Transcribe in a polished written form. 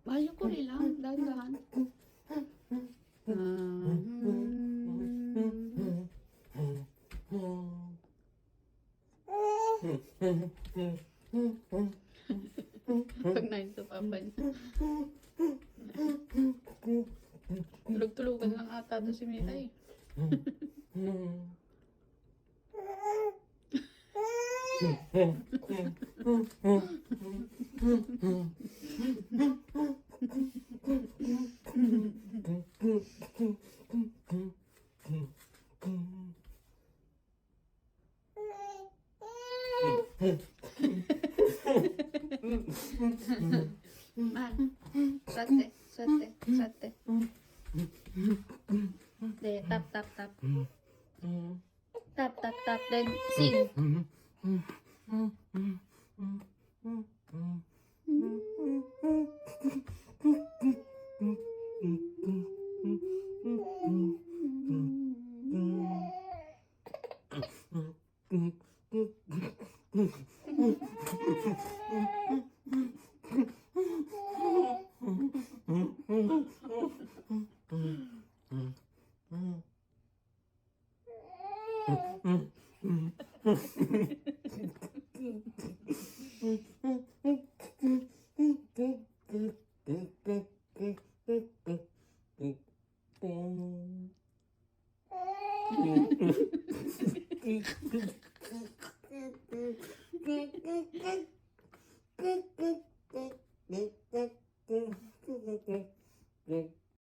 Mahal yung kuri lang. Dahan-dahan. Pag nain sa papa niya. Tulog-tulugan lang ata doon si Mira eh. Man, sate, sate, sate. De, tap, tap, tap. Tap, tap, tap, then sing.